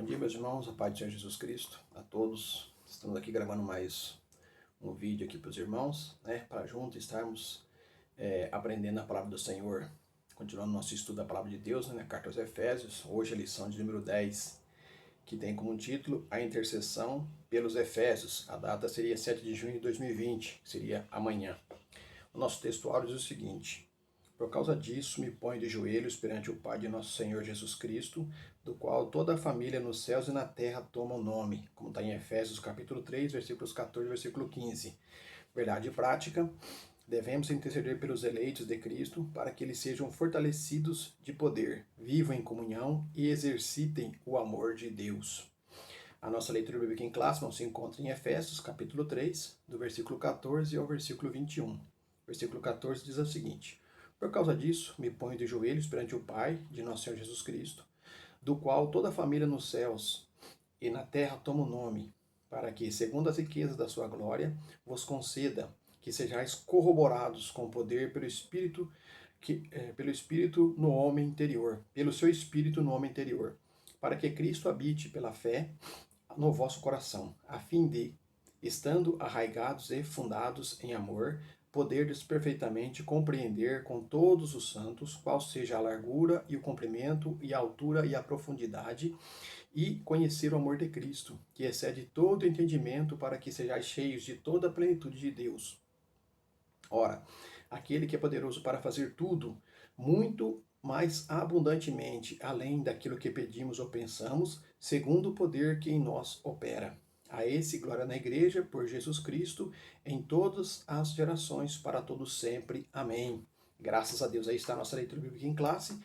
Bom dia, meus irmãos, a paz do Senhor Jesus Cristo, a todos. Estamos aqui gravando mais um vídeo aqui para os irmãos, para juntos estarmos aprendendo a palavra do Senhor, continuando nosso estudo da palavra de Deus, na carta aos Efésios. Hoje a lição de número 10, que tem como título A Intercessão pelos Efésios. A data seria 7 de junho de 2020, que seria amanhã. O nosso textuário diz o seguinte: por causa disso, me ponho de joelhos perante o Pai de nosso Senhor Jesus Cristo, do qual toda a família nos céus e na terra toma o nome, como está em Efésios capítulo 3, versículos 14 e versículo 15. Verdade prática: devemos interceder pelos eleitos de Cristo, para que eles sejam fortalecidos de poder, vivam em comunhão e exercitem o amor de Deus. A nossa leitura bíblica em classe se encontra em Efésios capítulo 3, do versículo 14 ao versículo 21. Versículo 14 diz o seguinte: por causa disso, me ponho de joelhos perante o Pai de nosso Senhor Jesus Cristo, do qual toda a família nos céus e na terra toma o nome, para que, segundo as riquezas da sua glória, vos conceda que sejais corroborados com poder pelo Espírito, pelo Espírito no homem interior, pelo seu Espírito no homem interior, para que Cristo habite pela fé no vosso coração, a fim de, estando arraigados e fundados em amor, poderdes perfeitamente compreender com todos os santos qual seja a largura e o comprimento e a altura e a profundidade, e conhecer o amor de Cristo, que excede todo entendimento, para que sejais cheios de toda a plenitude de Deus. Ora, aquele que é poderoso para fazer tudo, muito mais abundantemente, além daquilo que pedimos ou pensamos, segundo o poder que em nós opera. A esse glória na igreja, por Jesus Cristo, em todas as gerações, para todos sempre. Amém. Graças a Deus, aí está a nossa leitura bíblica em classe.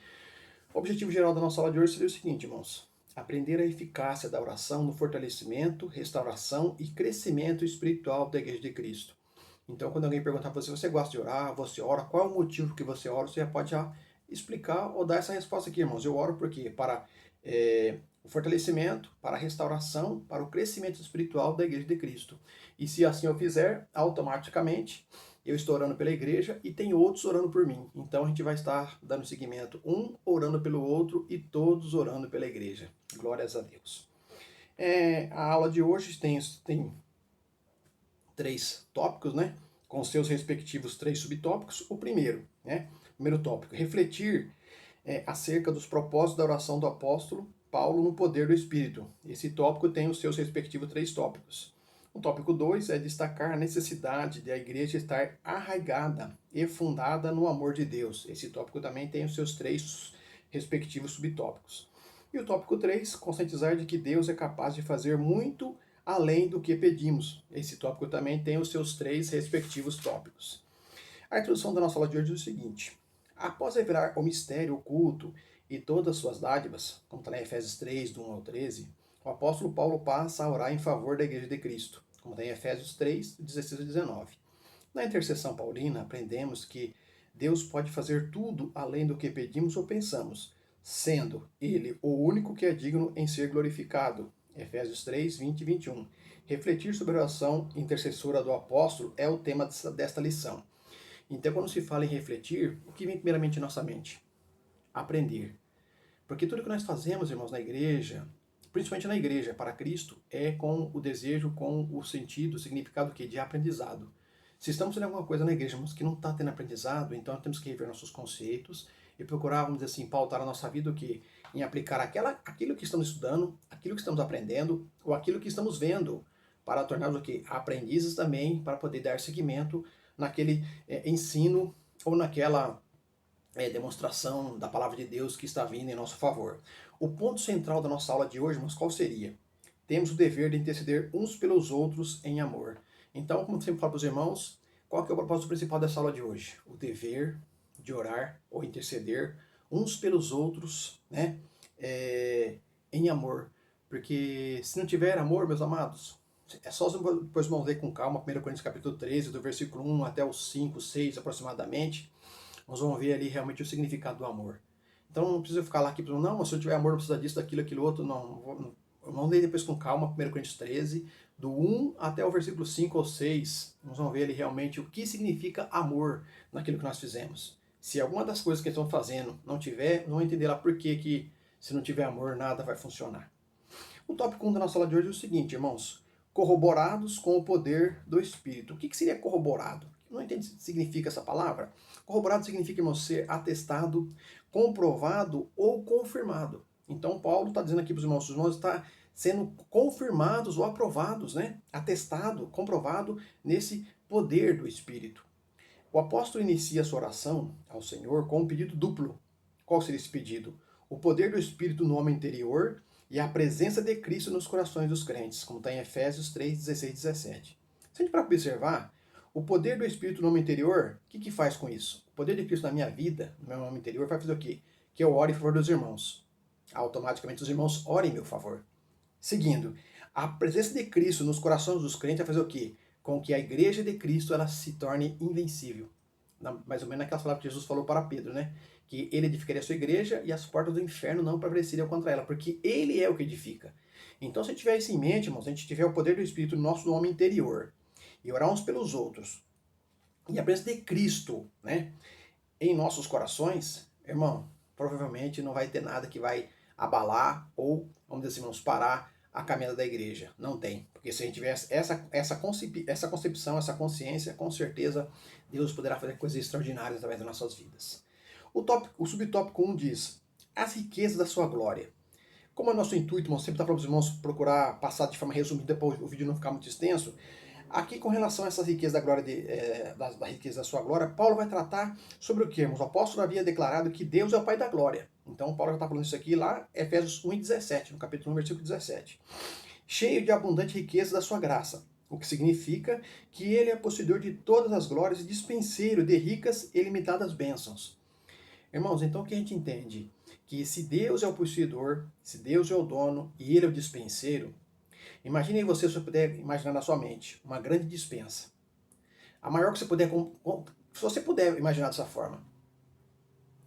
O objetivo geral da nossa aula de hoje seria o seguinte, irmãos: aprender a eficácia da oração no fortalecimento, restauração e crescimento espiritual da Igreja de Cristo. Então, quando alguém perguntar para você, você gosta de orar, você ora, qual é o motivo que você ora, você já pode explicar ou dar essa resposta aqui, irmãos. Eu oro porque para o fortalecimento, para a restauração, para o crescimento espiritual da Igreja de Cristo. E se assim eu fizer, automaticamente eu estou orando pela igreja e tem outros orando por mim. Então a gente vai estar dando seguimento, um orando pelo outro e todos orando pela igreja. Glórias a Deus. A aula de hoje tem 3 tópicos, com seus respectivos 3 subtópicos. O primeiro tópico: refletir acerca dos propósitos da oração do apóstolo Paulo no poder do Espírito. Esse tópico tem os seus respectivos 3 tópicos. O tópico 2 é destacar a necessidade de a igreja estar arraigada e fundada no amor de Deus. Esse tópico também tem os seus 3 respectivos subtópicos. E o tópico 3, conscientizar de que Deus é capaz de fazer muito além do que pedimos. Esse tópico também tem os seus 3 respectivos tópicos. A introdução da nossa aula de hoje é o seguinte: após revelar o mistério oculto e todas as suas dádivas, como está em Efésios 3, do 1 ao 13, o apóstolo Paulo passa a orar em favor da Igreja de Cristo, como está em Efésios 3, 16 a 19. Na intercessão paulina, aprendemos que Deus pode fazer tudo além do que pedimos ou pensamos, sendo Ele o único que é digno em ser glorificado. Efésios 3, 20 e 21. Refletir sobre a oração intercessora do apóstolo é o tema desta lição. Então, quando se fala em refletir, o que vem primeiramente em nossa mente? Aprender. Porque tudo que nós fazemos, irmãos, na igreja, principalmente na igreja, para Cristo, é com o desejo, com o sentido, o significado de aprendizado. Se estamos fazendo alguma coisa na igreja, irmãos, que não está tendo aprendizado, então nós temos que rever nossos conceitos e procurar, vamos dizer assim, pautar a nossa vida em aplicar aquilo que estamos estudando, aquilo que estamos aprendendo, ou aquilo que estamos vendo, para tornarmos aprendizes também, para poder dar seguimento naquele ensino ou naquela demonstração da palavra de Deus que está vindo em nosso favor. O ponto central da nossa aula de hoje, mas qual seria? Temos o dever de interceder uns pelos outros em amor. Então, como eu sempre falo para os irmãos, qual que é o propósito principal dessa aula de hoje? O dever de orar ou interceder uns pelos outros, em amor. Porque se não tiver amor, meus amados, é só depois vamos ler com calma 1 Coríntios capítulo 13, do versículo 1 até o 5, 6 aproximadamente. Nós vamos ver ali realmente o significado do amor. Então não precisa ficar lá aqui, não, se eu tiver amor não precisa disso, daquilo, aquilo outro, não. Vamos ler depois com calma 1 Coríntios 13, do 1 até o versículo 5 ou 6. Nós vamos ver ali realmente o que significa amor naquilo que nós fizemos. Se alguma das coisas que estão fazendo não tiver, não entender lá por que se não tiver amor nada vai funcionar. O tópico 1 da nossa aula de hoje é o seguinte, irmãos. Corroborados com o poder do Espírito. O que seria corroborado? Não entendo o que significa essa palavra. Corroborado significa, irmãos, ser atestado, comprovado ou confirmado. Então, Paulo está dizendo aqui para os irmãos estão sendo confirmados ou aprovados, né? Atestado, comprovado nesse poder do Espírito. O apóstolo inicia a sua oração ao Senhor com um pedido duplo. Qual seria esse pedido? O poder do Espírito no homem interior e a presença de Cristo nos corações dos crentes, como está em Efésios 3, 16 e 17. Se a gente para observar, o poder do Espírito no homem interior, o que faz com isso? O poder de Cristo na minha vida, no meu homem interior, vai fazer o quê? Que eu ore em favor dos irmãos. Automaticamente os irmãos orem em meu favor. Seguindo, a presença de Cristo nos corações dos crentes vai fazer o quê? Com que a igreja de Cristo ela se torne invencível. Mais ou menos naquelas palavras que Jesus falou para Pedro, né? Que ele edificaria a sua igreja e as portas do inferno não prevaleceriam contra ela, porque ele é o que edifica. Então, se a gente tiver isso em mente, irmãos, se a gente tiver o poder do Espírito no nosso homem interior e orar uns pelos outros, e a presença de Cristo, né, em nossos corações, irmão, provavelmente não vai ter nada que vai abalar ou, vamos dizer assim, vamos parar a caminhada da igreja. Não tem. Porque se a gente tiver essa concepção, essa consciência, com certeza Deus poderá fazer coisas extraordinárias através das nossas vidas. O subtópico 1 diz, as riquezas da sua glória. Como é nosso intuito, irmão, sempre está para os irmãos procurar passar de forma resumida para o vídeo não ficar muito extenso, aqui com relação a essas riquezas da glória da riqueza da sua glória, Paulo vai tratar sobre o que, irmãos? O apóstolo havia declarado que Deus é o Pai da glória. Então Paulo já está falando isso aqui lá, Efésios 1 e 17, no capítulo 1, versículo 17. Cheio de abundante riqueza da sua graça, o que significa que ele é possuidor de todas as glórias e dispenseiro de ricas e limitadas bênçãos. Irmãos, então o que a gente entende? Que se Deus é o possuidor, se Deus é o dono e ele é o dispenseiro, imagine você, se você puder imaginar na sua mente, uma grande dispensa. A maior que você puder, se você puder imaginar dessa forma.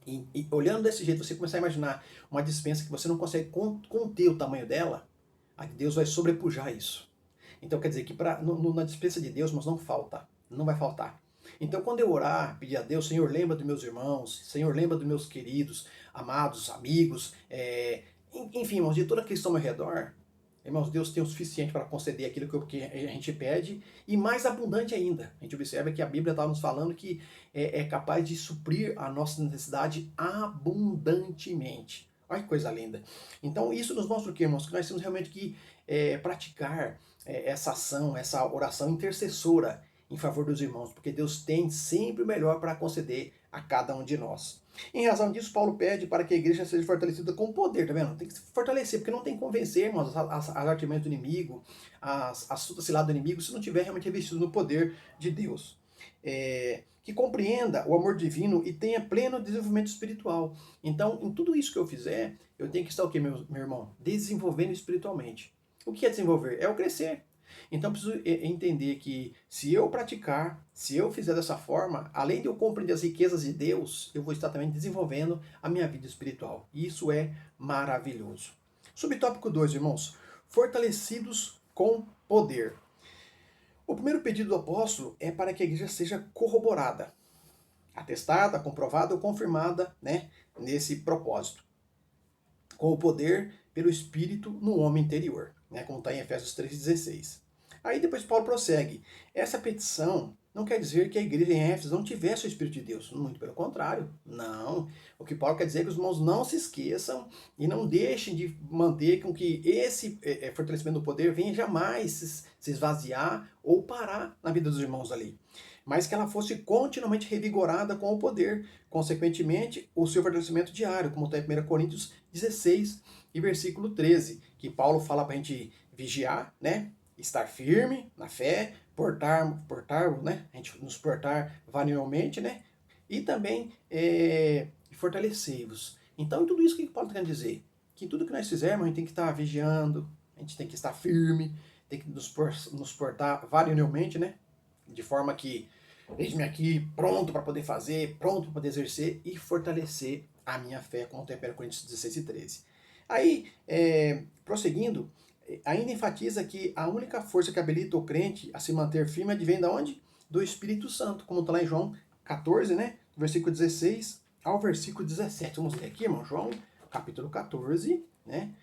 E olhando desse jeito, você começar a imaginar uma dispensa que você não consegue conter o tamanho dela, Deus vai sobrepujar isso. Então quer dizer que na dispensa de Deus, mas não falta, não vai faltar. Então quando eu orar, pedir a Deus, Senhor, lembra dos meus irmãos, Senhor, lembra dos meus queridos, amados, amigos, enfim, irmãos, de toda a questão ao meu redor, irmãos, Deus tem o suficiente para conceder aquilo que a gente pede e mais abundante ainda. A gente observa que a Bíblia está nos falando que é capaz de suprir a nossa necessidade abundantemente. Olha que coisa linda. Então isso nos mostra o que, irmãos? Que nós temos realmente que praticar essa ação, essa oração intercessora em favor dos irmãos, porque Deus tem sempre o melhor para conceder a cada um de nós. Em razão disso, Paulo pede para que a igreja seja fortalecida com poder, tá vendo? Tem que se fortalecer, porque não tem que convencer, irmãos, as artimanhas do inimigo, as astutas ciladas do inimigo, se não tiver realmente revestido no poder de Deus. Que compreenda o amor divino e tenha pleno desenvolvimento espiritual. Então, em tudo isso que eu fizer, eu tenho que estar o quê, meu irmão? Desenvolvendo espiritualmente. O que é desenvolver? É o crescer. Então, eu preciso entender que se eu praticar, se eu fizer dessa forma, além de eu compreender as riquezas de Deus, eu vou estar também desenvolvendo a minha vida espiritual. E isso é maravilhoso. Subtópico 2, irmãos. Fortalecidos com poder. O primeiro pedido do apóstolo é para que a igreja seja corroborada, atestada, comprovada ou confirmada, né, nesse propósito, com o poder pelo Espírito no homem interior, né, como está em Efésios 3,16. Aí depois Paulo prossegue. Essa petição não quer dizer que a igreja em Éfeso não tivesse o Espírito de Deus. Muito pelo contrário. Não. O que Paulo quer dizer é que os irmãos não se esqueçam e não deixem de manter com que esse fortalecimento do poder venha jamais se esvaziar ou parar na vida dos irmãos ali. Mas que ela fosse continuamente revigorada com o poder. Consequentemente, o seu fortalecimento diário, como está em 1 Coríntios 16 e versículo 13, que Paulo fala para a gente vigiar, né? Estar firme na fé, né? A gente nos portar variavelmente, né? E também fortalecei-vos. Então, tudo isso que Paulo está querendo dizer? Que tudo que nós fizermos, a gente tem que estar vigiando, a gente tem que estar firme, tem que nos portar variavelmente, né? De forma que, eis-me aqui, pronto para poder fazer, pronto para poder exercer e fortalecer a minha fé, como tem 1 Coríntios 16 e 13. Aí, prosseguindo, ainda enfatiza que a única força que habilita o crente a se manter firme advém de onde? Do Espírito Santo, como está lá em João 14, né? Versículo 16 ao versículo 17. Vamos ler aqui, irmão, João, capítulo 14, né?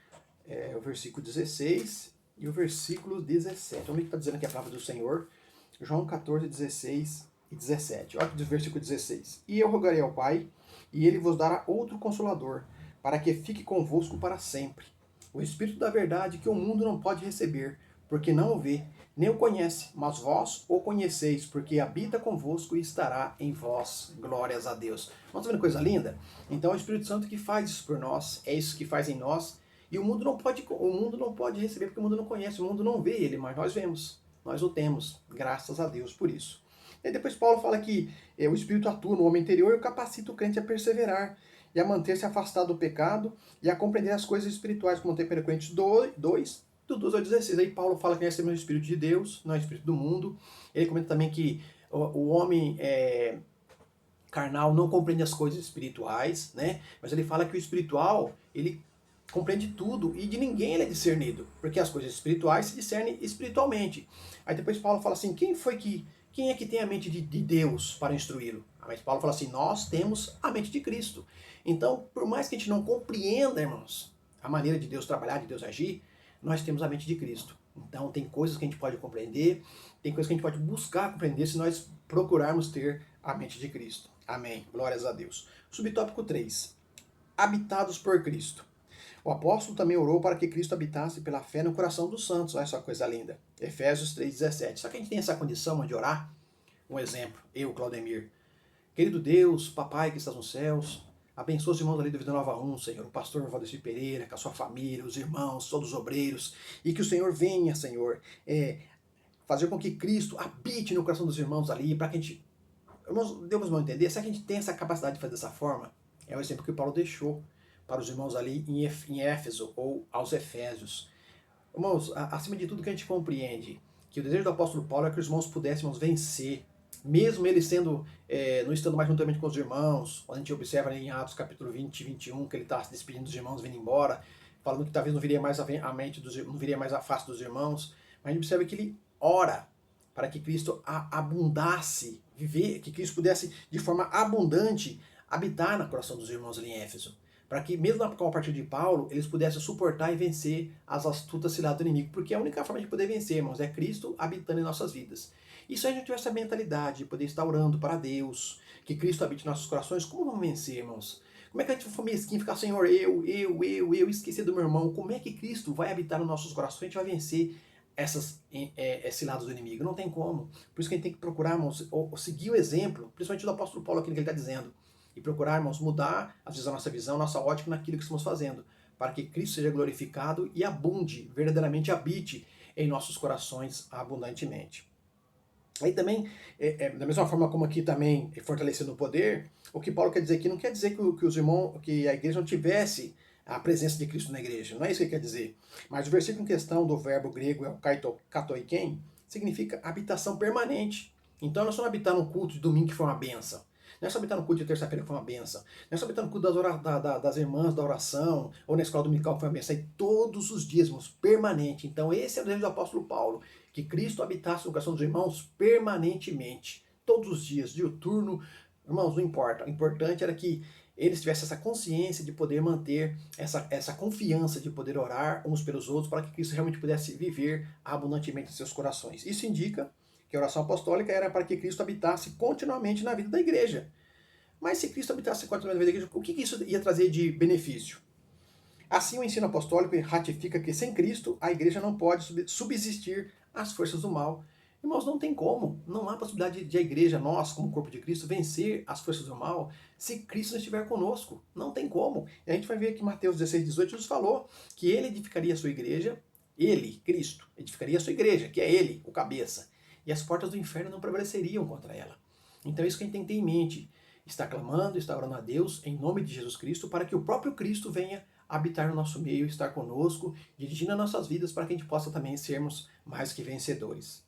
o versículo 16 e o versículo 17. Vamos ver o que está dizendo aqui a palavra do Senhor. João 14, 16 e 17. Olha aqui do versículo 16. E eu rogarei ao Pai, e ele vos dará outro Consolador, para que fique convosco para sempre. O Espírito da verdade que o mundo não pode receber, porque não o vê, nem o conhece, mas vós o conheceis, porque habita convosco e estará em vós. Glórias a Deus. Vamos ver coisa linda? Então é o Espírito Santo que faz isso por nós, é isso que faz em nós, e o mundo não pode receber, porque o mundo não conhece, o mundo não vê ele, mas nós vemos. Nós o temos, graças a Deus por isso. E depois Paulo fala que o Espírito atua no homem interior e capacita o crente a perseverar e a manter-se afastado do pecado e a compreender as coisas espirituais, como tem 1 Coríntios 2, do 12 ao 16. Aí Paulo fala que nós temos o Espírito de Deus, não é o Espírito do mundo. Ele comenta também que o homem carnal não compreende as coisas espirituais, né? Mas ele fala que o espiritual, ele compreende tudo e de ninguém ele é discernido, porque as coisas espirituais se discernem espiritualmente. Aí depois Paulo fala assim, quem é que tem a mente de Deus para instruí-lo? Mas Paulo fala assim, nós temos a mente de Cristo. Então, por mais que a gente não compreenda, irmãos, a maneira de Deus trabalhar, de Deus agir, nós temos a mente de Cristo. Então, tem coisas que a gente pode compreender, tem coisas que a gente pode buscar compreender se nós procurarmos ter a mente de Cristo. Amém. Glórias a Deus. Subtópico 3. Habitados por Cristo. O apóstolo também orou para que Cristo habitasse pela fé no coração dos santos. Olha só que coisa linda. Efésios 3,17. Só que a gente tem essa condição de orar. Um exemplo, eu, Claudemir. Querido Deus, papai que estás nos céus, abençoa os irmãos ali do Vida Nova 1, Senhor, o pastor Valdeci Pereira, com a sua família, os irmãos, todos os obreiros, e que o Senhor venha, Senhor, fazer com que Cristo habite no coração dos irmãos ali, para que a gente, irmãos, Deus vai entender, se a gente tem essa capacidade de fazer dessa forma, é o exemplo que Paulo deixou para os irmãos ali em Éfeso, ou aos Efésios. Irmãos, acima de tudo que a gente compreende, que o desejo do apóstolo Paulo é que os irmãos pudéssemos vencer, mesmo ele não estando mais juntamente com os irmãos, quando a gente observa em Atos capítulo 20 e 21, que ele está se despedindo dos irmãos, vindo embora, falando que talvez não viria mais a mente não viria mais a face dos irmãos, mas a gente observa que ele ora para que Cristo abundasse, que Cristo pudesse, de forma abundante, habitar no coração dos irmãos ali em Éfeso, para que, mesmo a partir de Paulo, eles pudessem suportar e vencer as astutas ciladas do inimigo, porque a única forma de poder vencer, irmãos, é Cristo habitando em nossas vidas. E se a gente tiver essa mentalidade de poder estar orando para Deus, que Cristo habite em nossos corações, como vamos vencer, irmãos? Como é que a gente for mesquinho, ficar, Senhor, eu, esquecer do meu irmão? Como é que Cristo vai habitar nos nossos corações? A gente vai vencer essas ciladas do inimigo? Não tem como. Por isso que a gente tem que procurar, irmãos, seguir o exemplo, principalmente do apóstolo Paulo, aquilo que ele está dizendo. E procurar, irmãos, mudar, às vezes, a nossa visão, nossa ótica naquilo que estamos fazendo, para que Cristo seja glorificado e abunde, verdadeiramente habite em nossos corações abundantemente. Aí também, da mesma forma como aqui também fortalecendo o poder, o que Paulo quer dizer aqui não quer dizer que a igreja não tivesse a presença de Cristo na igreja, não é isso que ele quer dizer. Mas o versículo em questão do verbo grego é o katoiken, significa habitação permanente. Então nós vamos habitar no culto de domingo que foi uma benção. Não é só habitar no culto de terça-feira que foi uma benção. Não é só habitar no culto das irmãs da oração, ou na escola dominical que foi uma benção. É todos os dias, irmãos, permanente. Então esse é o desejo do apóstolo Paulo, que Cristo habitasse no coração dos irmãos permanentemente. Todos os dias, diuturno. Irmãos, não importa. O importante era que eles tivessem essa consciência de poder manter essa confiança de poder orar uns pelos outros para que Cristo realmente pudesse viver abundantemente em seus corações. Isso indica que a oração apostólica era para que Cristo habitasse continuamente na vida da igreja. Mas se Cristo habitasse continuamente na vida da igreja, o que isso ia trazer de benefício? Assim, o ensino apostólico ratifica que sem Cristo a igreja não pode subsistir às forças do mal. Irmãos, não tem como, não há possibilidade de a igreja, nós, como corpo de Cristo, vencer as forças do mal se Cristo não estiver conosco. Não tem como. E a gente vai ver que Mateus 16, 18 Jesus falou que ele edificaria a sua igreja, ele, Cristo, edificaria a sua igreja, que é ele, o cabeça. E as portas do inferno não prevaleceriam contra ela. Então é isso que a gente tem que ter em mente. Está clamando, está orando a Deus em nome de Jesus Cristo para que o próprio Cristo venha habitar no nosso meio, estar conosco, dirigindo as nossas vidas para que a gente possa também sermos mais que vencedores.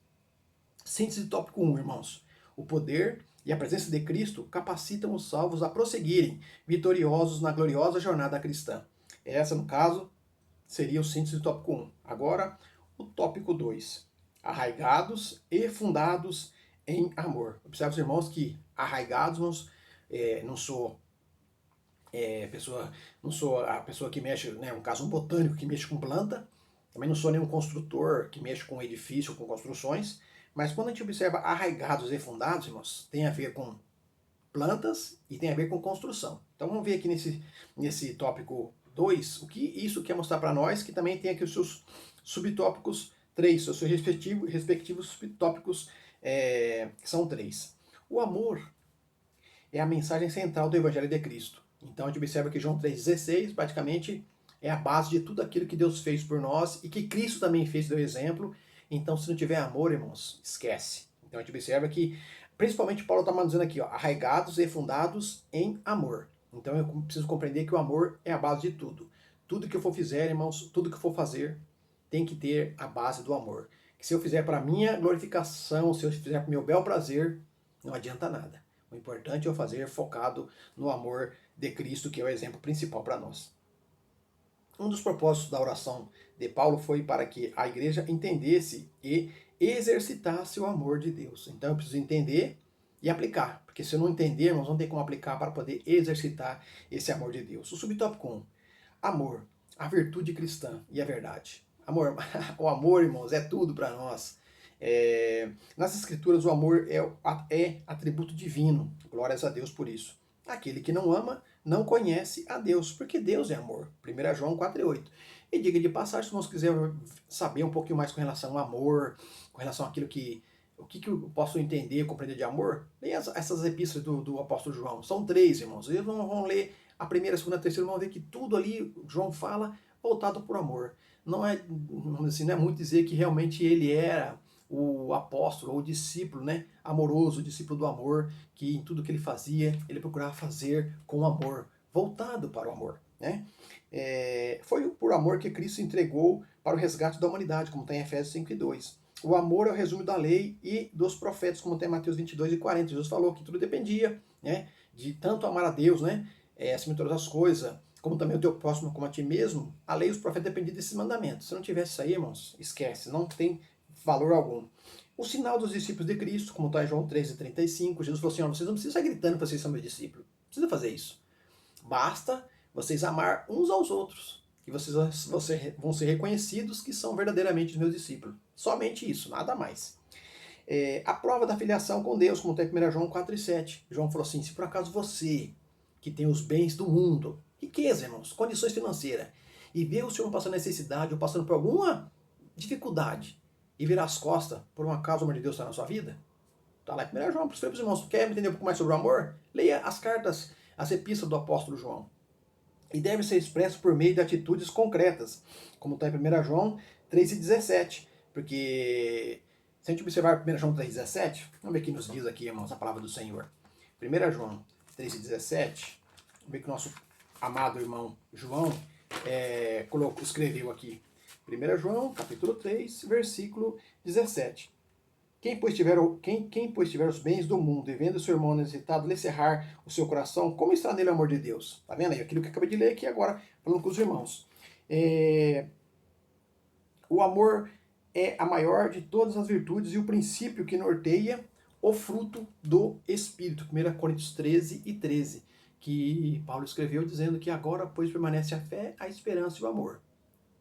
Síntese do tópico 1, irmãos. O poder e a presença de Cristo capacitam os salvos a prosseguirem vitoriosos na gloriosa jornada cristã. Essa, no caso, seria o síntese do tópico 1. Agora, o tópico 2. Arraigados e fundados em amor. Observe, irmãos, que arraigados, não sou pessoa, não sou a pessoa que mexe, né, um caso um botânico que mexe com planta, também não sou nenhum construtor que mexe com edifício, com construções, mas quando a gente observa arraigados e fundados, irmãos, tem a ver com plantas e tem a ver com construção. Então vamos ver aqui nesse tópico 2 o que isso quer mostrar para nós, que também tem aqui os seus subtópicos 3, os seus respectivos subtópicos, que são 3. O amor é a mensagem central do Evangelho de Cristo. Então a gente observa que João 3,16 praticamente é a base de tudo aquilo que Deus fez por nós e que Cristo também fez, deu exemplo. Então, se não tiver amor, irmãos, esquece. Então a gente observa que, principalmente Paulo está dizendo aqui, ó, arraigados e fundados em amor. Então eu preciso compreender que o amor é a base de tudo. Tudo que eu for fizer, irmãos, tudo que eu for fazer, tem que ter a base do amor. Que se eu fizer para minha glorificação, se eu fizer para o meu bel prazer, não adianta nada. O importante é eu fazer focado no amor de Cristo, que é o exemplo principal para nós. Um dos propósitos da oração de Paulo foi para que a igreja entendesse e exercitasse o amor de Deus. Então eu preciso entender e aplicar, porque se eu não entender, nós não tem como aplicar para poder exercitar esse amor de Deus. O subtópico 1, amor, a virtude cristã e a verdade. Amor, o amor, irmãos, é tudo para nós. Nas escrituras o amor é atributo divino, glórias a Deus por isso. Aquele que não ama não conhece a Deus, porque Deus é amor. 1 João 4,8. E diga de passagem, se nós quisermos saber um pouquinho mais com relação ao amor, com relação àquilo que o que eu posso entender, compreender de amor, leia essas epístolas do apóstolo João. São 3, irmãos. Eles vão ler a primeira, a segunda, a terceira, vão ver que tudo ali João fala voltado por amor. Não é, vamos dizer assim, não é muito dizer que realmente ele era o apóstolo ou o discípulo, né, amoroso, o discípulo do amor, que em tudo que ele fazia, ele procurava fazer com amor, voltado para o amor, né? Foi por amor que Cristo se entregou para o resgate da humanidade, como está em Efésios 5:2. O amor é o resumo da lei e dos profetas, como tem em Mateus 22:40. Jesus falou que tudo dependia, né, de tanto amar a Deus, né, acima de todas as coisas, como também o teu próximo como a ti mesmo. A lei e os profetas dependiam desses mandamentos. Se não tivesse isso aí, irmãos, esquece, não tem valor algum. O sinal dos discípulos de Cristo, como está em João 13:35, Jesus falou assim, ó, vocês não precisam sair gritando que vocês são meus discípulos. Não precisa fazer isso. Basta vocês amar uns aos outros, que vocês vão ser reconhecidos que são verdadeiramente meus discípulos. Somente isso, nada mais. A prova da filiação com Deus, como está em 1 João 4:7. João falou assim, se por acaso você, que tem os bens do mundo, riqueza, irmãos, condições financeiras, e vê o Senhor passando necessidade ou passando por alguma dificuldade, e virar as costas por uma causa, o amor de Deus está na sua vida? Está lá em 1 João, para os irmãos, quer entender um pouco mais sobre o amor? Leia as cartas, as epístolas do apóstolo João. E deve ser expresso por meio de atitudes concretas, como está em 1 João 3:17. Porque, se a gente observar 1 João 3:17, vamos ver o que nos diz aqui, irmãos, a palavra do Senhor. 1 João 3:17, vamos ver que o nosso amado irmão João escreveu aqui. 1 João, capítulo 3, versículo 17. Quem pois tiver os bens do mundo e vendo seu irmão necessitado lhe cerrar o seu coração, como está nele o amor de Deus? Tá vendo aí? Aquilo que eu acabei de ler aqui agora, falando com os irmãos. O amor é a maior de todas as virtudes e o princípio que norteia o fruto do Espírito. 1 Coríntios 13:13, que Paulo escreveu dizendo que agora, pois, permanece a fé, a esperança e o amor.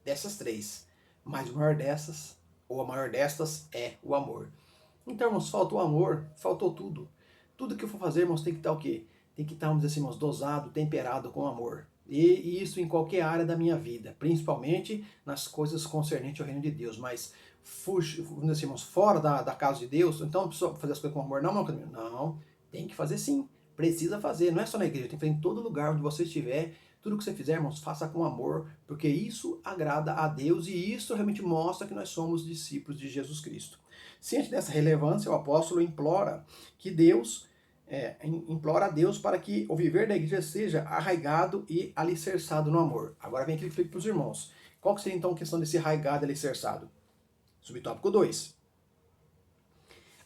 Dessas 3. Mas o maior dessas, ou a maior destas, é o amor. Então, irmãos, faltou amor, faltou tudo. Tudo que eu for fazer, irmãos, tem que estar o quê? Tem que estar, vamos dizer assim, irmãos, dosado, temperado com amor. E isso em qualquer área da minha vida, principalmente nas coisas concernentes ao reino de Deus. Mas, vamos dizer assim, irmãos, fora da casa de Deus, então não precisa fazer as coisas com amor, não, não, tem que fazer sim. Precisa fazer, não é só na igreja, tem que fazer em todo lugar onde você estiver. Tudo que você fizer, irmãos, faça com amor, porque isso agrada a Deus e isso realmente mostra que nós somos discípulos de Jesus Cristo. Ciente dessa relevância, o apóstolo implora a Deus para que o viver da igreja seja arraigado e alicerçado no amor. Agora vem aquele que explica para os irmãos. Qual que seria então a questão desse arraigado e alicerçado? Subtópico 2.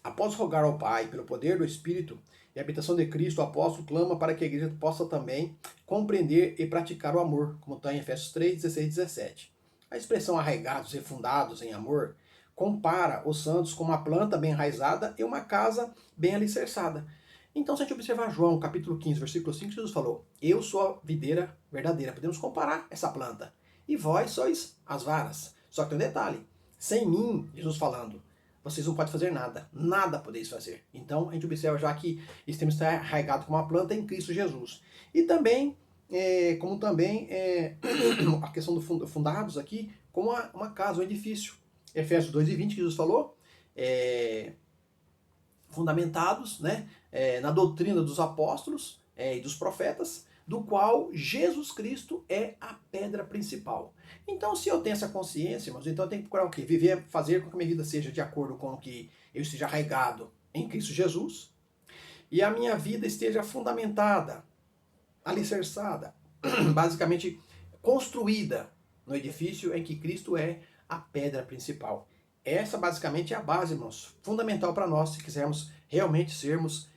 Após rogar ao Pai pelo poder do Espírito e a habitação de Cristo, o apóstolo clama para que a igreja possa também compreender e praticar o amor, como está em Efésios 3:16-17. A expressão arraigados e fundados em amor compara os santos com uma planta bem enraizada e uma casa bem alicerçada. Então, se a gente observar João, capítulo 15, versículo 5, Jesus falou: Eu sou a videira verdadeira. Podemos comparar essa planta. E vós sois as varas. Só que tem um detalhe: sem mim, Jesus falando, vocês não podem fazer nada. Nada podeis fazer. Então, a gente observa já que esse termo está arraigado como uma planta em Cristo Jesus. E também, como também a questão do fundados aqui, como uma casa, um edifício. Efésios 2:20, que Jesus falou, fundamentados, né, na doutrina dos apóstolos e dos profetas, do qual Jesus Cristo é a pedra principal. Então, se eu tenho essa consciência, irmãos, então eu tenho que procurar o quê? Viver, fazer com que a minha vida seja de acordo com o que eu esteja arraigado em Cristo Jesus e a minha vida esteja fundamentada, alicerçada, basicamente construída no edifício em que Cristo é a pedra principal. Essa basicamente é a base, irmãos, fundamental para nós, se quisermos realmente sermos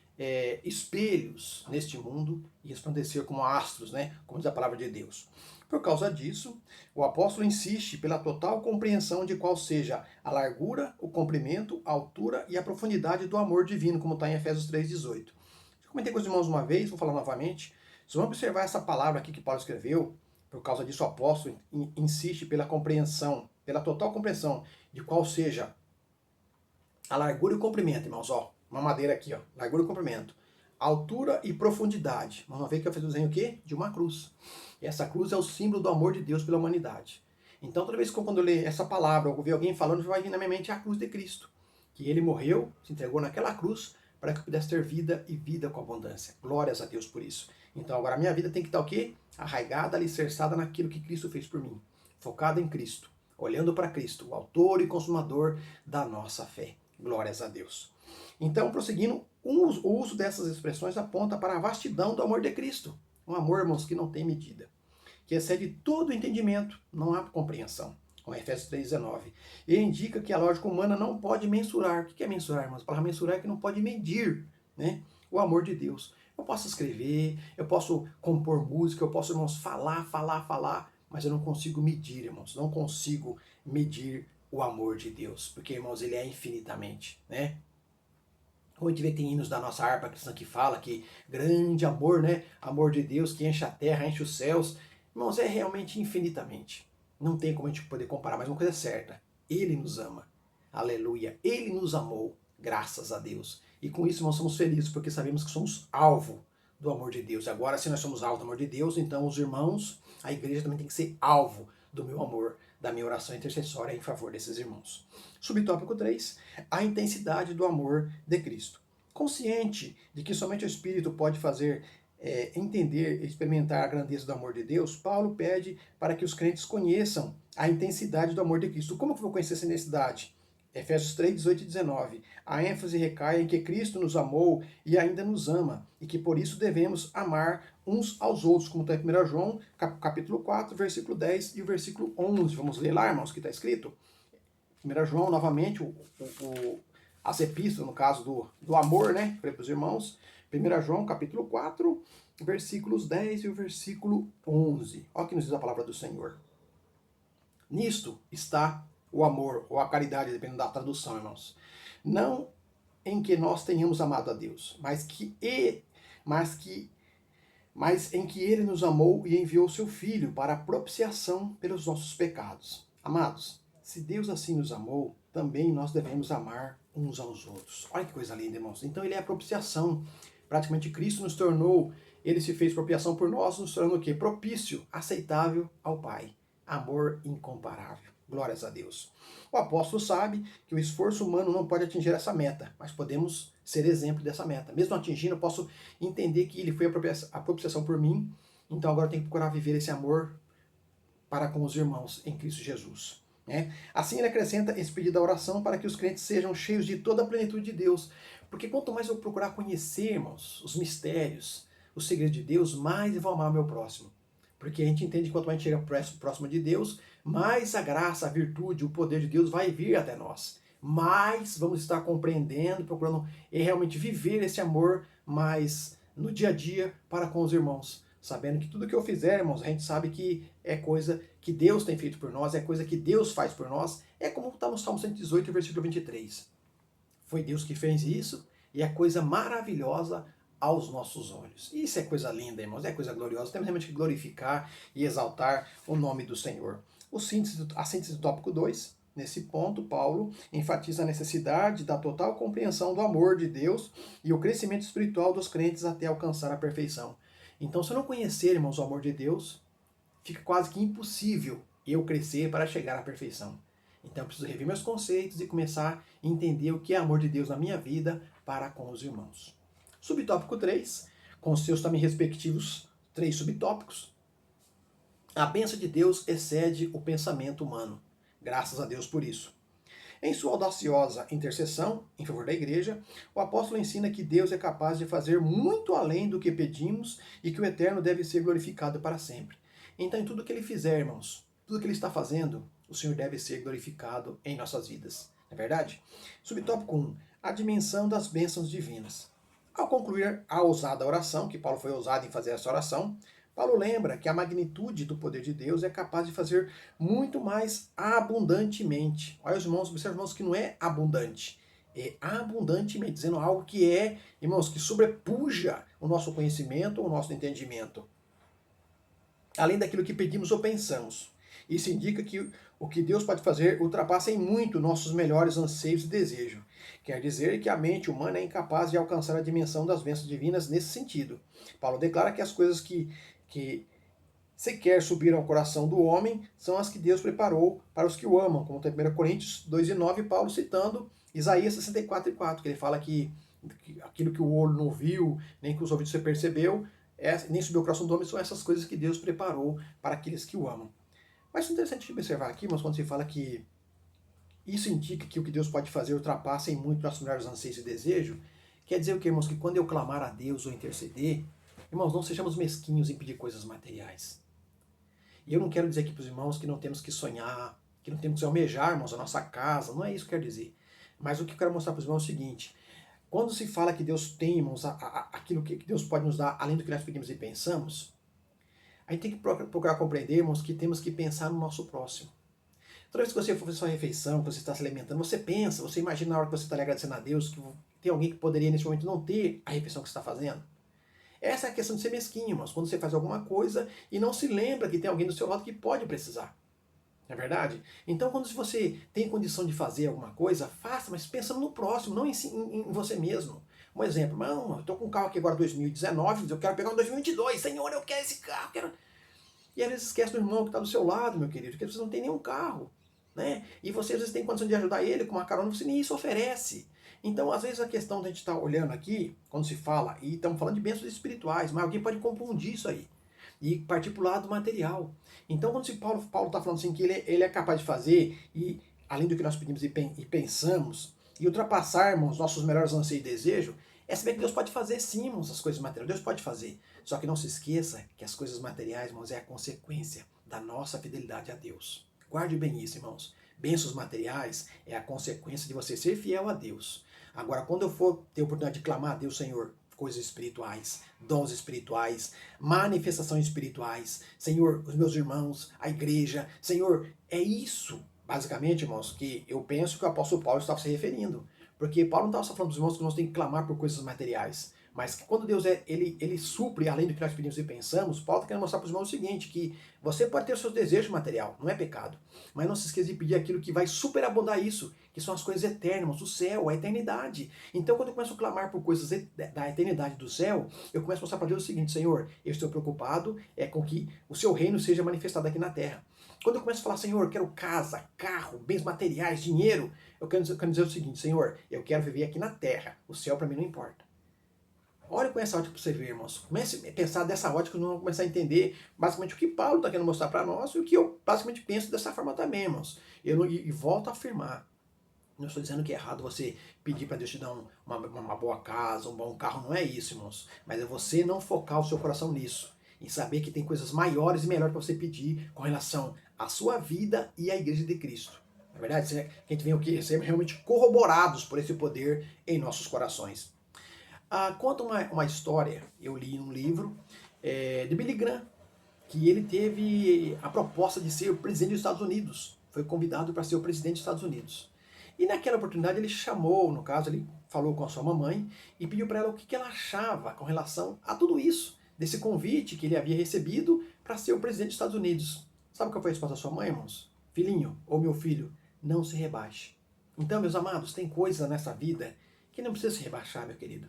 espelhos neste mundo e resplandecer como astros, né? Como diz a palavra de Deus. Por causa disso, o apóstolo insiste pela total compreensão de qual seja a largura, o comprimento, a altura e a profundidade do amor divino, como está em Efésios 3:18. Já comentei com os irmãos uma vez, vou falar novamente. Se vamos observar essa palavra aqui que Paulo escreveu, por causa disso o apóstolo insiste pela compreensão, pela total compreensão de qual seja a largura e o comprimento, irmãos, ó, uma madeira aqui, ó, largura e comprimento, altura e profundidade. Vamos ver que eu fiz o desenho o quê? De uma cruz. E essa cruz é o símbolo do amor de Deus pela humanidade. Então, toda vez que quando eu ler essa palavra, ou ver alguém falando, vai vir na minha mente a cruz de Cristo, que ele morreu, se entregou naquela cruz para que eu pudesse ter vida e vida com abundância. Glórias a Deus por isso. Então, agora a minha vida tem que estar o quê? Arraigada, alicerçada naquilo que Cristo fez por mim, focada em Cristo, olhando para Cristo, o autor e consumador da nossa fé. Glórias a Deus. Então, prosseguindo, o uso dessas expressões aponta para a vastidão do amor de Cristo. Um amor, irmãos, que não tem medida, que excede todo o entendimento, não há compreensão. Com Efésios 3:19. Ele indica que a lógica humana não pode mensurar. O que é mensurar, irmãos? A palavra mensurar é que não pode medir, né, o amor de Deus. Eu posso escrever, eu posso compor música, eu posso, irmãos, falar, mas eu não consigo medir, irmãos. Não consigo medir o amor de Deus, porque, irmãos, ele é infinitamente, né? Como a gente vê, tem hinos da nossa harpa cristã que fala que grande amor, né? Amor de Deus que enche a terra, enche os céus. Irmãos, é realmente infinitamente. Não tem como a gente poder comparar, mas uma coisa é certa. Ele nos ama. Aleluia. Ele nos amou. Graças a Deus. E com isso nós somos felizes, porque sabemos que somos alvo do amor de Deus. Agora, se nós somos alvo do amor de Deus, então os irmãos, a igreja também tem que ser alvo do meu amor, da minha oração intercessória em favor desses irmãos. Subtópico 3, a intensidade do amor de Cristo. Consciente de que somente o Espírito pode fazer entender e experimentar a grandeza do amor de Deus, Paulo pede para que os crentes conheçam a intensidade do amor de Cristo. Como que eu vou conhecer essa intensidade? Efésios 3, 18 e 19. A ênfase recai em que Cristo nos amou e ainda nos ama, e que por isso devemos amar uns aos outros, como está em 1 João, capítulo 4, versículo 10 e o versículo 11. Vamos ler lá, irmãos, o que está escrito? 1 João, novamente, as epístolas, no caso do amor, né, para os irmãos. 1 João, capítulo 4, versículos 10 e o versículo 11. Olha o que nos diz a palavra do Senhor. Nisto está o amor, ou a caridade, dependendo da tradução, irmãos. Não em que nós tenhamos amado a Deus, mas em que Ele nos amou e enviou seu Filho para a propiciação pelos nossos pecados. Amados, se Deus assim nos amou, também nós devemos amar uns aos outros. Olha que coisa linda, irmãos. Então ele é a propiciação. Praticamente Cristo nos tornou, ele se fez propiciação por nós, nos tornou o quê? Propício, aceitável ao Pai. Amor incomparável. Glórias a Deus. O apóstolo sabe que o esforço humano não pode atingir essa meta, mas podemos ser exemplo dessa meta. Mesmo atingindo, eu posso entender que ele foi a propiciação por mim, então agora eu tenho que procurar viver esse amor para com os irmãos em Cristo Jesus. Né? Assim ele acrescenta esse pedido da oração para que os crentes sejam cheios de toda a plenitude de Deus. Porque quanto mais eu procurar conhecer, irmãos, os mistérios, os segredos de Deus, mais eu vou amar o meu próximo. Porque a gente entende que quanto mais a gente chega próximo de Deus, mais a graça, a virtude, o poder de Deus vai vir até nós. Mais vamos estar compreendendo, procurando realmente viver esse amor mais no dia a dia para com os irmãos. Sabendo que tudo que eu fizer, irmãos, a gente sabe que é coisa que Deus tem feito por nós, é coisa que Deus faz por nós. É como está no Salmo 118, versículo 23. Foi Deus que fez isso e é coisa maravilhosa aos nossos olhos. Isso é coisa linda, irmãos, é coisa gloriosa. Temos realmente que glorificar e exaltar o nome do Senhor. A síntese do tópico 2. Nesse ponto, Paulo enfatiza a necessidade da total compreensão do amor de Deus e o crescimento espiritual dos crentes até alcançar a perfeição. Então, se eu não conhecer, irmãos, o amor de Deus, fica quase que impossível eu crescer para chegar à perfeição. Então, eu preciso rever meus conceitos e começar a entender o que é amor de Deus na minha vida para com os irmãos. Subtópico 3, com seus também respectivos 3 subtópicos. A bênção de Deus excede o pensamento humano. Graças a Deus por isso. Em sua audaciosa intercessão em favor da igreja, o apóstolo ensina que Deus é capaz de fazer muito além do que pedimos e que o Eterno deve ser glorificado para sempre. Então, em tudo que ele fizer, irmãos, tudo que ele está fazendo, o Senhor deve ser glorificado em nossas vidas. Não é verdade? Subtópico 1. A dimensão das bênçãos divinas. Ao concluir a ousada oração, que Paulo foi ousado em fazer essa oração, Paulo lembra que a magnitude do poder de Deus é capaz de fazer muito mais abundantemente. Olha os irmãos, observe, irmãos, que não é abundante, é abundantemente, dizendo algo que é, irmãos, que sobrepuja o nosso conhecimento, o nosso entendimento. Além daquilo que pedimos ou pensamos. Isso indica que o que Deus pode fazer ultrapassa em muito nossos melhores anseios e desejos. Quer dizer que a mente humana é incapaz de alcançar a dimensão das bênçãos divinas nesse sentido. Paulo declara que as coisas que sequer subiram ao coração do homem são as que Deus preparou para os que o amam, como tem 1 Coríntios 2:9, Paulo citando Isaías 64:4, que ele fala que aquilo que o olho não viu, nem que os ouvidos você percebeu, nem subiu ao coração do homem, são essas coisas que Deus preparou para aqueles que o amam. Mas é interessante observar aqui, mas quando se fala que isso indica que o que Deus pode fazer ultrapassa em muito nossos melhores anseios e desejos, quer dizer o que, irmãos? Que quando eu clamar a Deus ou interceder, irmãos, não sejamos mesquinhos em pedir coisas materiais. E eu não quero dizer aqui para os irmãos que não temos que sonhar, que não temos que almejar, irmãos, a nossa casa, não é isso que eu quero dizer. Mas o que eu quero mostrar para os irmãos é o seguinte: quando se fala que Deus tem, irmãos, aquilo que Deus pode nos dar, além do que nós pedimos e pensamos, a gente tem que procurar compreender, irmãos, que temos que pensar no nosso próximo. Toda vez que você for fazer sua refeição, que você está se alimentando, você pensa, você imagina na hora que você está agradecendo a Deus, que tem alguém que poderia nesse momento não ter a refeição que você está fazendo. Essa é a questão de ser mesquinho, irmãos. Quando você faz alguma coisa e não se lembra que tem alguém do seu lado que pode precisar. Não é verdade? Então, quando você tem condição de fazer alguma coisa, faça, mas pensando no próximo, não em você mesmo. Um exemplo, não, eu estou com um carro aqui agora 2019, eu quero pegar um 2022, Senhor, eu quero esse carro, quero... E às vezes esquece do irmão que está do seu lado, meu querido, porque você não tem nenhum carro. Né? E você às vezes tem condição de ajudar ele com uma carona, você nem isso oferece. Então, às vezes, a questão da gente estar olhando aqui, quando se fala, e estamos falando de bênçãos espirituais, mas alguém pode confundir isso aí e partir para o lado material. Então, quando Paulo está falando assim que ele é capaz de fazer, e além do que nós pedimos e pensamos, e ultrapassarmos nossos melhores anseios e desejos, é saber que Deus pode fazer sim, irmãos, as coisas materiais. Deus pode fazer. Só que não se esqueça que as coisas materiais, irmãos, é a consequência da nossa fidelidade a Deus. Guarde bem isso, irmãos. Bênçãos materiais é a consequência de você ser fiel a Deus. Agora, quando eu for ter a oportunidade de clamar a Deus, Senhor, coisas espirituais, dons espirituais, manifestações espirituais, Senhor, os meus irmãos, a igreja, Senhor, é isso, basicamente, irmãos, que eu penso que o apóstolo Paulo estava se referindo. Porque Paulo não estava só falando dos irmãos que nós temos que clamar por coisas materiais, mas que quando Deus ele supre além do que nós pedimos e pensamos, Paulo está querendo mostrar para os irmãos o seguinte, que você pode ter os seus desejos material, não é pecado, mas não se esqueça de pedir aquilo que vai superabundar isso, que são as coisas eternas, o céu, a eternidade. Então, quando eu começo a clamar por coisas da eternidade do céu, eu começo a mostrar para Deus o seguinte: Senhor, eu estou preocupado com que o seu reino seja manifestado aqui na terra. Quando eu começo a falar, Senhor, eu quero casa, carro, bens materiais, dinheiro, eu quero dizer o seguinte: Senhor, eu quero viver aqui na terra, o céu para mim não importa. Olha com essa ótica para você ver, irmãos. Comece a pensar dessa ótica, nós vamos começar a entender basicamente o que Paulo está querendo mostrar para nós e o que eu basicamente penso dessa forma também, irmãos. E volto a afirmar, não estou dizendo que é errado você pedir para Deus te dar uma boa casa, um bom carro, não é isso, irmãos. Mas é você não focar o seu coração nisso. Em saber que tem coisas maiores e melhores para você pedir com relação à sua vida e à igreja de Cristo. Na verdade, a gente vem o que? Ser realmente corroborados por esse poder em nossos corações. Conta uma história, eu li num livro, de Billy Graham, que ele teve a proposta de ser o presidente dos Estados Unidos. Foi convidado para ser o presidente dos Estados Unidos. E naquela oportunidade ele chamou, no caso, ele falou com a sua mamãe e pediu para ela o que ela achava com relação a tudo isso, desse convite que ele havia recebido para ser o presidente dos Estados Unidos. Sabe qual foi a resposta da sua mãe, irmãos? Filhinho, ou meu filho, não se rebaixe. Então, meus amados, tem coisa nessa vida que não precisa se rebaixar, meu querido.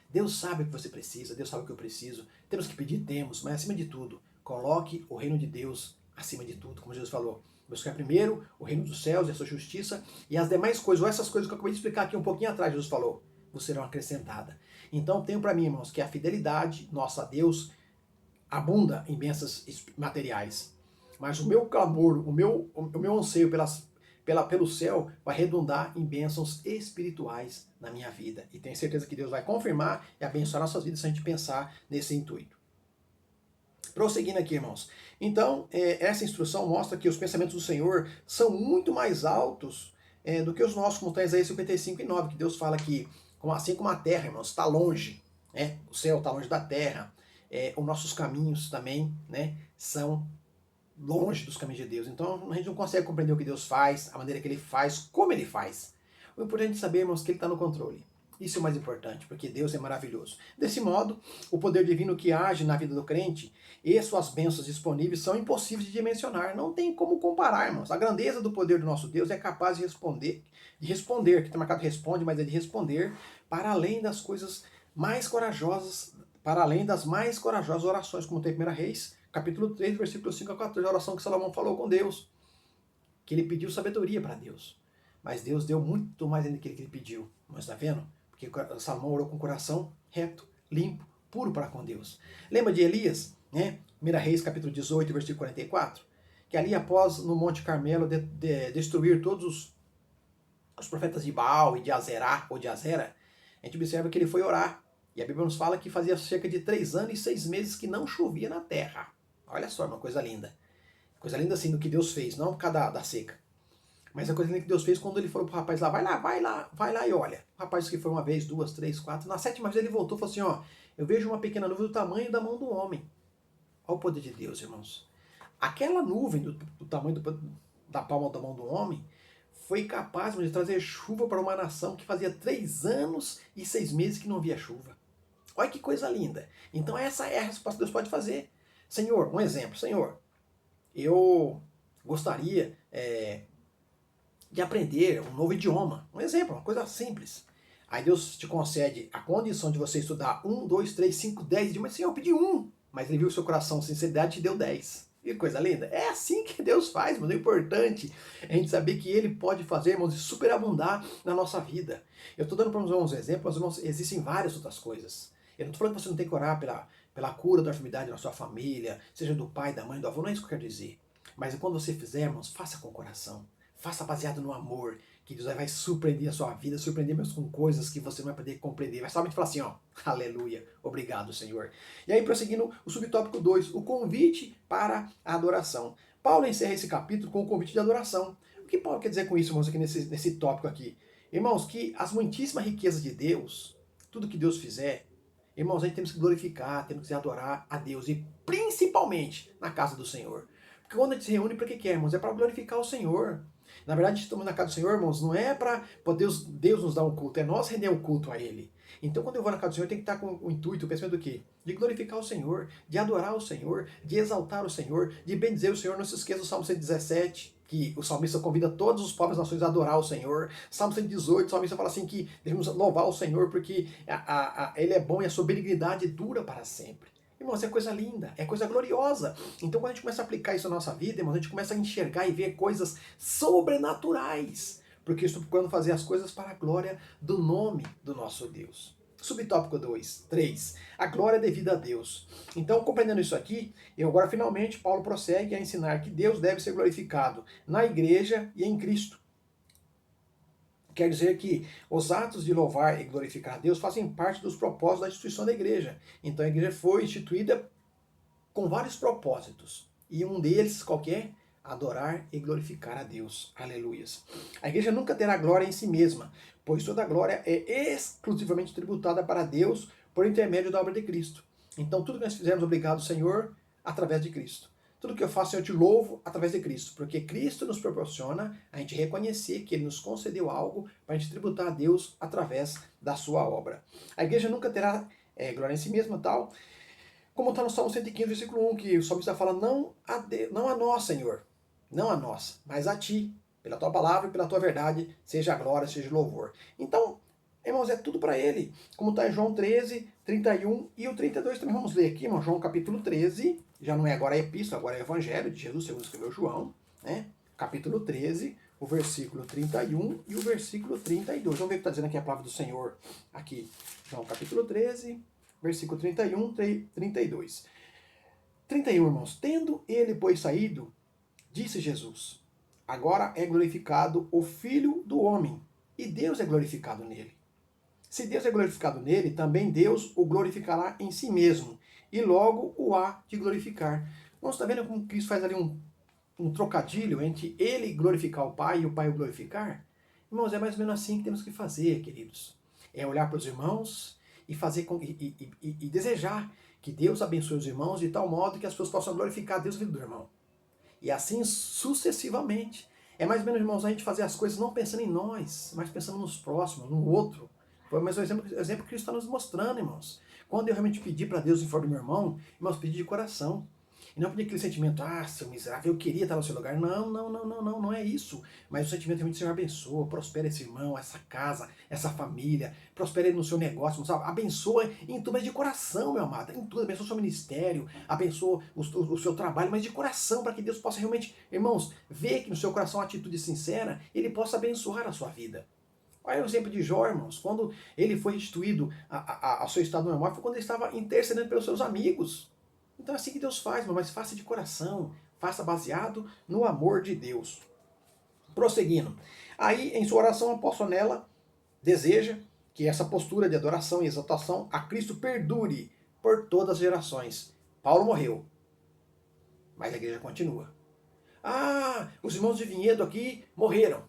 Deus sabe o que você precisa, Deus sabe o que eu preciso. Temos que pedir, temos, mas acima de tudo, coloque o reino de Deus acima de tudo, como Jesus falou. Buscar primeiro o reino dos céus e a sua justiça, e as demais coisas, ou essas coisas que eu acabei de explicar aqui um pouquinho atrás, Jesus falou, vos serão acrescentadas. Então, tenho para mim, irmãos, que a fidelidade nossa a Deus abunda em bênçãos materiais. Mas o meu clamor, o meu anseio pelo céu vai redundar em bênçãos espirituais na minha vida. E tenho certeza que Deus vai confirmar e abençoar nossas vidas se a gente pensar nesse intuito. Prosseguindo aqui, irmãos. Então, essa instrução mostra que os pensamentos do Senhor são muito mais altos do que os nossos, como está em Isaías 55:9, que Deus fala que, assim como a terra, irmãos, está longe, o céu está longe da terra, os nossos caminhos também são longe dos caminhos de Deus. Então, a gente não consegue compreender o que Deus faz, a maneira que Ele faz, como Ele faz. O importante é saber, irmãos, que Ele está no controle. Isso é o mais importante, porque Deus é maravilhoso. Desse modo, o poder divino que age na vida do crente e suas bênçãos disponíveis são impossíveis de dimensionar. Não tem como comparar, irmãos. A grandeza do poder do nosso Deus é capaz de responder, que está marcado responde, mas é de responder para além das coisas mais corajosas, para além das mais corajosas orações, como tem em 1 Reis, capítulo 3, versículo 5 a 14, a oração que Salomão falou com Deus, que ele pediu sabedoria para Deus. Mas Deus deu muito mais ainda do que ele pediu. Mas está vendo? Porque Salomão orou com o coração reto, limpo, puro para com Deus. Lembra de Elias, 1 Reis, capítulo 18, versículo 44? Que ali, após, no Monte Carmelo, destruir todos os profetas de Baal e de Azerá, ou de Azera, a gente observa que ele foi orar. E a Bíblia nos fala que fazia cerca de 3 anos e 6 meses que não chovia na terra. Olha só, uma coisa linda. Coisa linda assim do que Deus fez, não por causa da seca. Mas a coisa linda que Deus fez quando ele falou pro rapaz lá, vai lá e olha. O rapaz disse que foi uma vez, 2, 3, 4. Na 7ª vez ele voltou e falou assim, eu vejo uma pequena nuvem do tamanho da mão do homem. Olha o poder de Deus, irmãos. Aquela nuvem do tamanho da palma da mão do homem foi capaz de trazer chuva para uma nação que fazia 3 anos e 6 meses que não via chuva. Olha que coisa linda. Então essa é a resposta que Deus pode fazer. Senhor, um exemplo. Senhor, eu gostaria de aprender um novo idioma. Um exemplo, uma coisa simples. Aí Deus te concede a condição de você estudar 1, 2, 3, 5, 10 idiomas. Senhor, eu pedi 1, mas ele viu o seu coração, sinceridade, e te deu 10. Que coisa linda. É assim que Deus faz, mano. É importante a gente saber que Ele pode fazer, irmãos, e superabundar na nossa vida. Eu estou dando para uns exemplos, mas, irmãos, existem várias outras coisas. Eu não estou falando que você não tem que orar pela cura da enfermidade na sua família, seja do pai, da mãe, do avô, não é isso que eu quero dizer. Mas quando você fizer, irmãos, faça com o coração. Faça baseado no amor, que Deus vai surpreender a sua vida, surpreender mesmo com coisas que você não vai poder compreender. Vai somente falar assim, aleluia, obrigado, Senhor. E aí, prosseguindo, o subtópico 2, o convite para a adoração. Paulo encerra esse capítulo com o convite de adoração. O que Paulo quer dizer com isso, irmãos, aqui nesse tópico aqui? Irmãos, que as muitíssimas riquezas de Deus, tudo que Deus fizer, irmãos, a gente temos que glorificar, temos que adorar a Deus, e principalmente na casa do Senhor. Porque quando a gente se reúne, para que é, irmãos? É para glorificar o Senhor. Na verdade, estamos na casa do Senhor, irmãos, não é para Deus nos dar um culto, é nós render o culto a Ele. Então, quando eu vou na casa do Senhor, tem que estar com o intuito, o pensamento do quê? De glorificar o Senhor, de adorar o Senhor, de exaltar o Senhor, de bendizer o Senhor. Não se esqueça do Salmo 117, que o salmista convida todos os povos das nações a adorar o Senhor. Salmo 118, o salmista fala assim que devemos louvar o Senhor porque Ele é bom e a sua benignidade dura para sempre. Irmãos, é coisa linda, é coisa gloriosa. Então, quando a gente começa a aplicar isso na nossa vida, irmãos, a gente começa a enxergar e ver coisas sobrenaturais. Porque estou procurando fazer as coisas para a glória do nome do nosso Deus. Subtópico 3. A glória devida a Deus. Então, compreendendo isso aqui, agora finalmente Paulo prossegue a ensinar que Deus deve ser glorificado na igreja e em Cristo. Quer dizer que os atos de louvar e glorificar a Deus fazem parte dos propósitos da instituição da igreja. Então a igreja foi instituída com vários propósitos. E um deles, qual que é? Adorar e glorificar a Deus. Aleluias. A igreja nunca terá glória em si mesma, pois toda a glória é exclusivamente tributada para Deus por intermédio da obra de Cristo. Então tudo que nós fizermos, obrigado, Senhor, através de Cristo. Tudo que eu faço eu te louvo através de Cristo, porque Cristo nos proporciona a gente reconhecer que Ele nos concedeu algo para a gente tributar a Deus através da sua obra. A igreja nunca terá glória em si mesma, tal, como está no Salmo 115, versículo 1, que o salmista fala, não a nós, Senhor, não a nós, mas a Ti, pela Tua palavra e pela Tua verdade, seja a glória, seja o louvor. Então, irmãos, é tudo para Ele, como está em João 13, 31 e o 32 também. Vamos ler aqui, irmão, João capítulo 13, já não é agora a epístola, agora é o evangelho de Jesus, segundo escreveu João, né? Capítulo 13, o versículo 31 e o versículo 32. Vamos ver o que está dizendo aqui a palavra do Senhor, aqui, João capítulo 13, versículo 31, 32. 31, irmãos. Tendo ele, pois, saído, disse Jesus, agora é glorificado o Filho do Homem, e Deus é glorificado nele. Se Deus é glorificado nele, também Deus o glorificará em si mesmo, e logo o há de glorificar. Então, você está vendo como Cristo faz ali um trocadilho entre ele glorificar o Pai e o Pai o glorificar? Irmãos, é mais ou menos assim que temos que fazer, queridos. É olhar para os irmãos e fazer e desejar que Deus abençoe os irmãos de tal modo que as pessoas possam glorificar Deus na vida do irmão. E assim sucessivamente. É mais ou menos, irmãos, a gente fazer as coisas não pensando em nós, mas pensando nos próximos, no outro. Foi mais um exemplo que Cristo está nos mostrando, irmãos. Quando eu realmente pedir para Deus em favor do meu irmão, irmãos, pedir de coração. E não pedir aquele sentimento, seu miserável, eu queria estar no seu lugar. Não é isso. Mas o sentimento realmente, Senhor, abençoa, prospera esse irmão, essa casa, essa família, prospera ele no seu negócio, sabe? Abençoa em tudo, mas de coração, meu amado, em tudo, abençoa o seu ministério, abençoa o seu trabalho, mas de coração, para que Deus possa realmente, irmãos, ver que no seu coração uma atitude sincera, Ele possa abençoar a sua vida. Olha o exemplo de Jó, irmãos, quando ele foi restituído ao seu estado normal, foi quando ele estava intercedendo pelos seus amigos. Então é assim que Deus faz, mas faça de coração, faça baseado no amor de Deus. Prosseguindo. Aí, em sua oração, o apóstolo Nela deseja que essa postura de adoração e exaltação a Cristo perdure por todas as gerações. Paulo morreu, mas a igreja continua. Os irmãos de Vinhedo aqui morreram.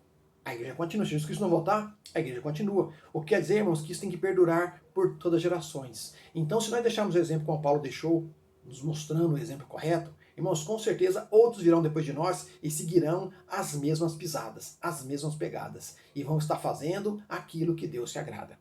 A igreja continua. Se Jesus Cristo não voltar, a igreja continua. O que quer dizer, irmãos, que isso tem que perdurar por todas as gerações. Então, se nós deixarmos o exemplo como Paulo deixou, nos mostrando o exemplo correto, irmãos, com certeza outros virão depois de nós e seguirão as mesmas pisadas, as mesmas pegadas. E vão estar fazendo aquilo que Deus se agrada.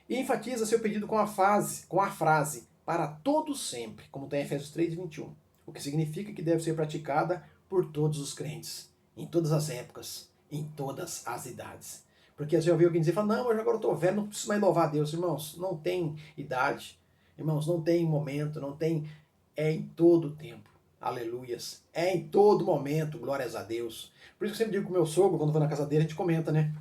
E enfatiza seu pedido com a frase para todos sempre, como está em Efésios 3, 21. O que significa que deve ser praticada por todos os crentes, em todas as épocas, em todas as idades. Porque às vezes eu ouvi alguém dizer, não, mas agora eu estou velho, não preciso mais louvar a Deus. Irmãos, não tem idade. Irmãos, não tem momento, não tem... É em todo o tempo. Aleluias. É em todo momento, glórias a Deus. Por isso que eu sempre digo com o meu sogro, quando vou na casa dele, a gente comenta, né?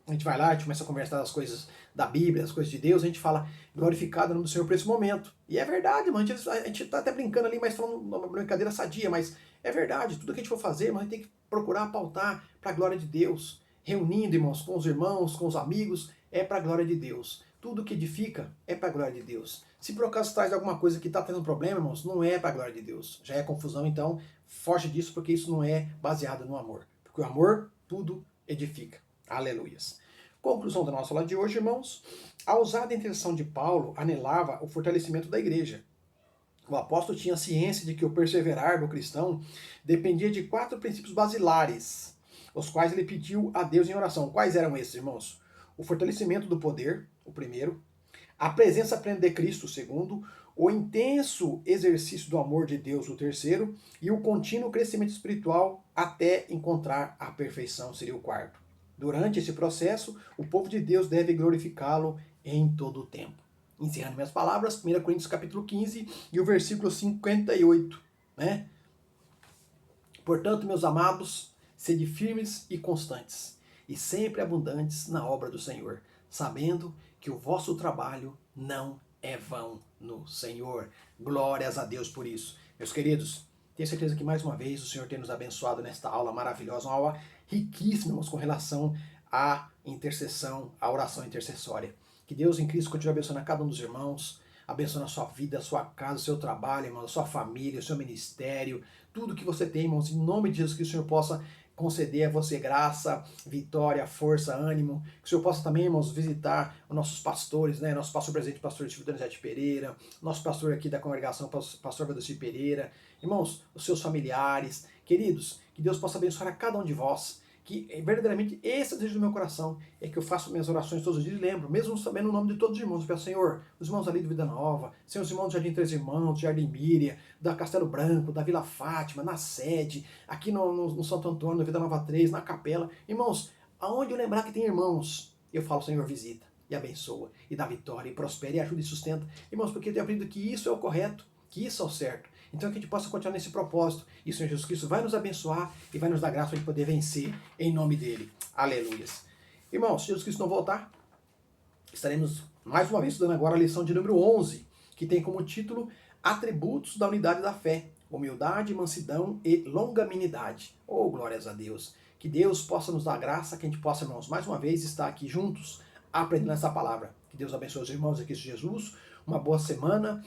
A gente vai lá, a gente começa a conversar das coisas da Bíblia, das coisas de Deus, a gente fala, glorificado o nome do Senhor por esse momento. E é verdade, mano, a gente tá até brincando ali, mas falando uma brincadeira sadia, mas é verdade, tudo que a gente for fazer, mas a gente tem que procurar pautar para a glória de Deus. Reunindo, irmãos, com os irmãos, com os amigos, é para a glória de Deus. Tudo que edifica é para a glória de Deus. Se por acaso traz alguma coisa que está tendo problema, irmãos, não é para a glória de Deus. Já é confusão, então foge disso, porque isso não é baseado no amor. Porque o amor, tudo edifica. Aleluias. Conclusão da nossa aula de hoje, irmãos. A ousada intenção de Paulo anelava o fortalecimento da igreja. O apóstolo tinha ciência de que o perseverar do cristão dependia de 4 princípios basilares, os quais ele pediu a Deus em oração. Quais eram esses, irmãos? O fortalecimento do poder, o primeiro. A presença plena de Cristo, o segundo. O intenso exercício do amor de Deus, o terceiro. E o contínuo crescimento espiritual até encontrar a perfeição, seria o quarto. Durante esse processo, o povo de Deus deve glorificá-lo em todo o tempo. Encerrando minhas palavras, 1 Coríntios capítulo 15 e o versículo 58. Né? Portanto, meus amados, sede firmes e constantes, e sempre abundantes na obra do Senhor, sabendo que o vosso trabalho não é vão no Senhor. Glórias a Deus por isso. Meus queridos, tenho certeza que mais uma vez o Senhor tem nos abençoado nesta aula maravilhosa, uma aula riquíssima, irmãos, com relação à intercessão, à oração intercessória. Que Deus em Cristo continue abençoando a cada um dos irmãos, abençoando a sua vida, a sua casa, o seu trabalho, irmãos, a sua família, o seu ministério, tudo que você tem, irmãos, em nome de Jesus, que o Senhor possa conceder a você graça, vitória, força, ânimo. Que o Senhor possa também, irmãos, visitar os nossos pastores, né? Nosso pastor presidente, pastor Silvio Donizete Pereira, nosso pastor aqui da congregação, pastor Vadeci Pereira. Irmãos, os seus familiares, queridos, que Deus possa abençoar a cada um de vós. Que verdadeiramente esse é o desejo do meu coração, é que eu faço minhas orações todos os dias e lembro, mesmo sabendo o nome de todos os irmãos, eu peço, Senhor, os irmãos ali do Vida Nova, Senhor, os irmãos do Jardim Três Irmãos, Jardim Míria, da Castelo Branco, da Vila Fátima, na sede, aqui no Santo Antônio, na Vida Nova 3, na capela. Irmãos, aonde eu lembrar que tem irmãos, eu falo, Senhor, visita e abençoa, e dá vitória, e prospera, e ajuda e sustenta. Irmãos, porque eu tenho aprendido que isso é o correto, que isso é o certo. Então que a gente possa continuar nesse propósito. E o Senhor Jesus Cristo vai nos abençoar e vai nos dar graça de poder vencer em nome dele. Aleluias. Irmãos, se Jesus Cristo não voltar, estaremos mais uma vez estudando agora a lição de número 11, que tem como título Atributos da Unidade da Fé. Humildade, mansidão e longanimidade. Oh, glórias a Deus. Que Deus possa nos dar graça, que a gente possa, irmãos, mais uma vez estar aqui juntos, aprendendo essa palavra. Que Deus abençoe os irmãos em Cristo Jesus. Uma boa semana,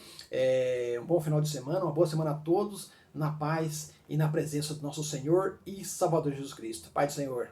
um bom final de semana, uma boa semana a todos, na paz e na presença do nosso Senhor e Salvador Jesus Cristo. Pai do Senhor.